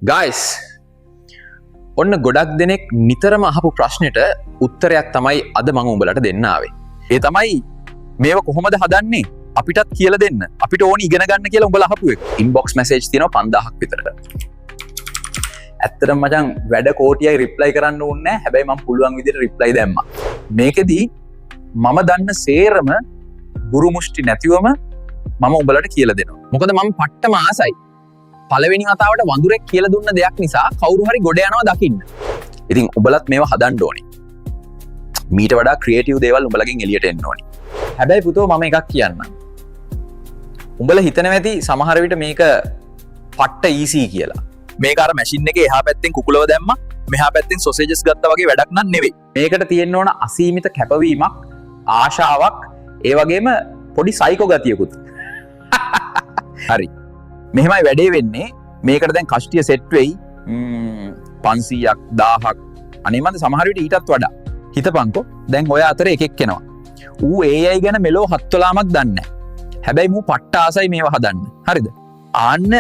Guys ඔන්න ගොඩක් දෙනෙක් නිතරම අහපු ප්‍රශ්නෙට උත්තරයක් තමයි අද මම උඹලට දෙන්න ආවේ. ඒ තමයි මේව කොහොමද හදන්නේ අපිටත් කියලා දෙන්න. අපිට ඕනි ඉගෙන ගන්න කියලා උඹලා අහපු එක. ඉන්බොක්ස් මැසේජ් තියෙනවා 5000ක් විතරට. ඇත්තටම මචං වැඩ කෝටියයි රිප්ලයි කරන්න ඕනේ නැහැ. හැබැයි මම පුළුවන් විදිහට රිප්ලයි දැම්මා. මේකෙදි මම දන්න සේරම ගුරු මුෂ්ටි නැතිවම මම උඹලට කියලා දෙනවා. මොකද මම පට්ටම ආසයි. පළවෙනි වතාවට වඳුරෙක් කියලා දුන්න දෙයක් නිසා කවුරු හරි ගොඩ යනවා දකින්න. ඉතින් උඹලත් මේව හදන්න ඕනේ. මීට වඩා ක්‍රියේටිව් දේවල් උඹලගෙන් එළියට එන්න ඕනේ. හැබැයි පුතෝ මම එකක් කියන්නම්. උඹලා හිතනවා ඇති සමහර විට මේක පට්ට ඊසි කියලා. මේක අර මැෂින් එකේ එහා පැත්තෙන් කුකුලව දැම්මා මෙහා පැත්තෙන් සොසේජස් ගත්තා වගේ වැඩක් නන් නෙවෙයි. මේකට තියෙන්න ඕන අසීමිත කැපවීමක්, ආශාවක්, ඒ වගේම පොඩි සයිකෝ ගතියකුත්. හරි. මෙහෙමයි වැඩේ වෙන්නේ. මේකට දැන් කෂ්ටිය සෙට් වෙයි 500ක් 1000ක් අනේ මන්ද සමහර විට ඊටත් වඩා. හිතපන්කෝ දැන් ඔය අතරේ එකෙක් එනවා. ඌ AI ගැන මෙලෝ 7 වලාමක් දන්නේ නැහැ. හැබැයි මූ පට්ට ආසයි මේව හදන්න. හරිද? ආන්න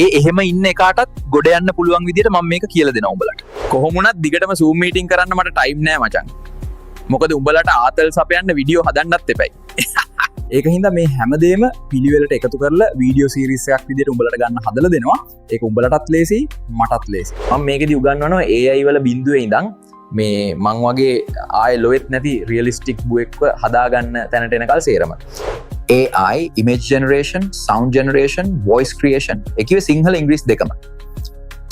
එහෙම ඉන්න එකාටත් ගොඩ යන්න පුළුවන් විදිහට මම මේක කියලා දෙනවා උඹලට. කොහොම වුණත් දිගටම Zoom meeting කරන්න මට ටයිම් නෑ මචං. මොකද උඹලට ආතල් සපයන්න වීඩියෝ හදන්නත් එපයි. ඒක හින්දා මේ හැමදේම පිළිවෙලට එකතු කරලා වීඩියෝ සීරීස් එකක් විදිහට උඹලට ගන්න හදලා දෙනවා. ඒක උඹලටත් ලේසි, මටත් ලේසි. මම මේකෙදි උගන්වනවා AI වල බිඳුවේ ඉඳන් මේ මං වගේ ආයෙ ලොවෙත් නැති රියලිස්ටික් බුවෙක්ව හදාගන්න තැනට එනකල් සේරම. AI, image generation, sound generation, voice creation. එකේ සිංහල ඉංග්‍රීසි දෙකම.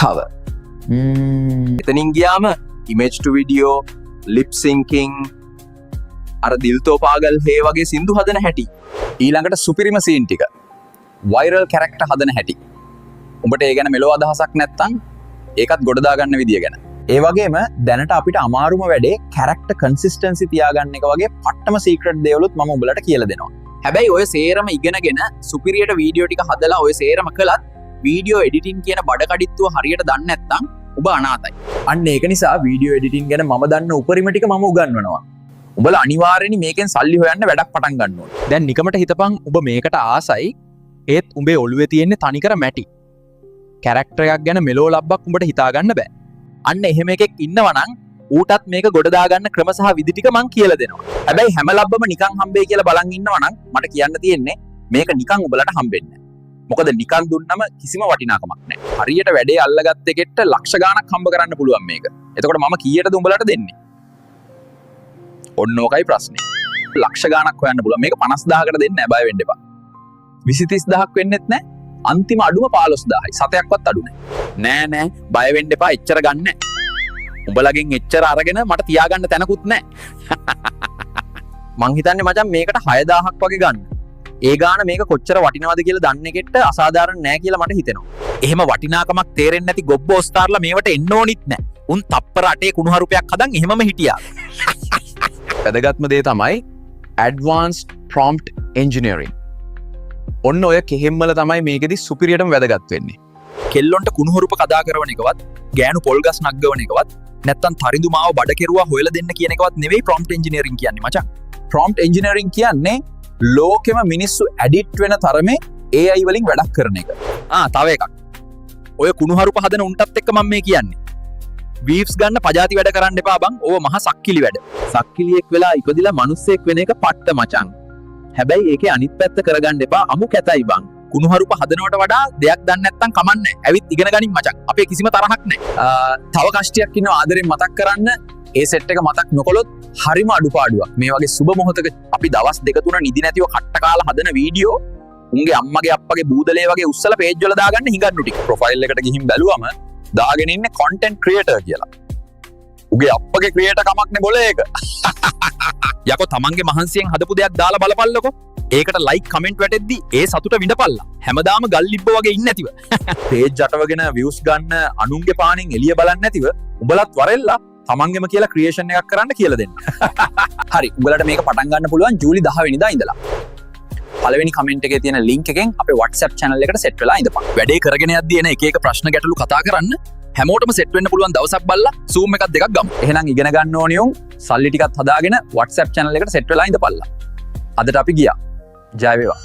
තව. එතනින් ගියාම image to video, lip syncing, අර දිල් තෝ පාගල් හේ වගේ සින්දු හදන හැටි. ඊළඟට සුපිරිම සීන් ටික. viral character හදන හැටි. උඹට ඒ ගැන මෙලෝ අදහසක් නැත්නම් ඒකත් ගොඩ දාගන්න විදිය ගැන. ඒ වගේම දැනට අපිට අමාරුම වැඩේ character consistency තියාගන්න එක වගේ පට්ටම secret දේවලුත් මම උඹලට කියලා දෙනවා. හැබැයි ඔය සේරම ඉගෙනගෙන සුපිරියට වීඩියෝ ටික හදලා ඔය සේරම කළත් වීඩියෝ එඩිටින් කියන බඩ කඩਿੱත්තුව හරියට දන්නේ නැත්නම් ඔබ අනාතයි. අන්න ඒක නිසා වීඩියෝ එඩිටින් ගැන මම දන්න උපරිම ටික මම උගන්වනවා. උඹලා අනිවාර්යෙන්ම මේකෙන් සල්ලි හොයන්න වැඩක් පටන් ගන්න ඕනේ. දැන් නිකමට හිතපන් ඔබ මේකට ආසයි ඒත් උඹේ ඔළුවේ තියෙන්නේ තනිකර මැටි. කැරක්ටර් එකක් ගැන මෙලෝ ලබ්බක් උඹට හිතා ගන්න බෑ. අන්න එහෙම එකෙක් ඉන්නවනම් ඌටත් මේක ගොඩ දාගන්න ක්‍රම සහ විදි ටික මං කියලා දෙනවා. හැබැයි හැම ලබ්බම නිකන් හම්බෙයි කියලා බලන් ඉන්නවනම් මට කියන්න තියෙන්නේ මේක නිකන් උඹලට හම්බෙන්නේ නැහැ. මොකද නිකන් දුන්නම කිසිම වටිනාකමක් නැහැ. හරියට වැඩේ අල්ලගත්ත එකෙක්ට ලක්ෂ ගාණක් හම්බ කරන්න පුළුවන් මේක. එතකොට මම කීයටද උඹලට දෙන්නේ? ඔන්න ඕකයි ප්‍රශ්නේ. ලක්ෂ ගාණක් හොයන්න පුළුවන්. මේක 50000කට දෙන්නේ නැහැ, බය වෙන්න එපා. 20 30000ක් වෙන්නෙත් නැහැ. අන්තිම අඩුම 15000යි. සතයක්වත් අඩු නැහැ. නෑ බය වෙන්න එපා. එච්චර ගන්න නැහැ. උඹලගෙන් එච්චර අරගෙන මට තියාගන්න තැනකුත් නැහැ. මං හිතන්නේ මචං මේකට 6000ක් වගේ ගන්න. ඒ ගාන මේක කොච්චර වටිනවද කියලා දන්න එකෙක්ට අසාධාරණ නෑ කියලා මට හිතෙනවා. එහෙම වටිනාකමක් තේරෙන්නේ නැති ගොබ්බෝ ස්ටාර්ලා මේවට එන්න ඕනිත් නෑ. උන් තප්පර 8 කුණුහරුපයක් හදන් එහෙමම හිටියා. වැදගත්ම දේ තමයි advanced prompt engineering. ඔන්න ඔය කෙහෙම්මල තමයි මේකෙදි සුපිරියටම වැදගත් වෙන්නේ. කෙල්ලොන්ට කුණුහරුප කදා කරන එකවත්, ගෑනු පොල් ගස් නග්ගවන එකවත්, නැත්තම් තරිඳු මාව බඩ කෙරුවා හොයලා දෙන්න කියන එකවත් නෙවෙයි prompt engineering කියන්නේ මචං. prompt engineering කියන්නේ ලෝකෙම මිනිස්සු ඇඩිට් වෙන තරමේ AI වලින් වැඩක් කරන එක. තව එකක්. ඔය කුණුහරුප හදන උන්ටත් එක්ක මම මේ කියන්නේ. වීව්ස් ගන්න පජාති වැඩ කරන්න එපා බං. ඕව මහ සක්කිලි වැඩ. සක්කිලියෙක් වෙලා ඉපදිලා මිනිස්සෙක් වෙන එක පට්ට මචං. හැබැයි ඒකේ අනිත් පැත්ත කරගන්න එපා. අමු කැතයි බං. කුණුහරුප හදනවට වඩා දෙයක් දන්නේ නැත්නම් කමන්නේ. ඇවිත් ඉගෙන ගනින් මචං. අපේ කිසිම තරහක් නැහැ. තව කෂ්ටියක් ඉන්නවා ආදරෙන් මතක් කරන්න. ඒ සෙට් එක මතක් නොකළොත් හරිම අඩුපාඩුවක්. මේ වගේ සුබ මොහොතක අපි දවස් 2-3 නිදි නැතිව කට්ට කාලා හදන වීඩියෝ උන්ගේ අම්මගේ අප්පගේ බූදලේ වගේ උස්සලා පේජ් වල දාගන්න හිඟන්නු ටික. ප්‍රොෆයිල් එකට ගිහින් බැලුවම දාගෙන ඉන්නේ content creator කියලා. උගේ අප්පගේ ක්‍රියේටර් කමක් නේ බොල ඒක. යකෝ තමන්ගේ මහන්සියෙන් හදපු දෙයක් දාලා බලපල්ලකෝ. ඒකට ලයික් කමෙන්ට් වැටෙද්දි ඒ සතුට විඳපල්ලා. හැමදාම ගල් ලිබ්බ වගේ ඉන්නේ නැතිව. පේජ් අටවගෙන views ගන්න අනුන්ගේ පාණෙන් එළිය බලන්නේ නැතිව උඹලත් වරෙල්ලා තමන්ගෙම කියලා ක්‍රියේෂන් එකක් කරන්න කියලා දෙන්න. හරි. උඹලට මේක පටන් ගන්න පුළුවන් ජූලි 10 වෙනිදා ඉඳලා. පළවෙනි කමෙන්ට් එකේ තියෙන link එකෙන් අපේ WhatsApp channel එකට set වෙලා ඉඳපන්. වැඩේ කරගෙන යද්දී එන එක එක ප්‍රශ්න ගැටලු කතා කරන්න හැමෝටම set වෙන්න පුළුවන් දවසක් බලලා Zoom එකක් දෙකක් ගමු. එහෙනම් ඉගෙන ගන්න ඕනේ උන් සල්ලි ටිකක් හදාගෙන WhatsApp channel එකට set වෙලා ඉඳපල්ලා. අදට අපි ගියා. ජය වේවා.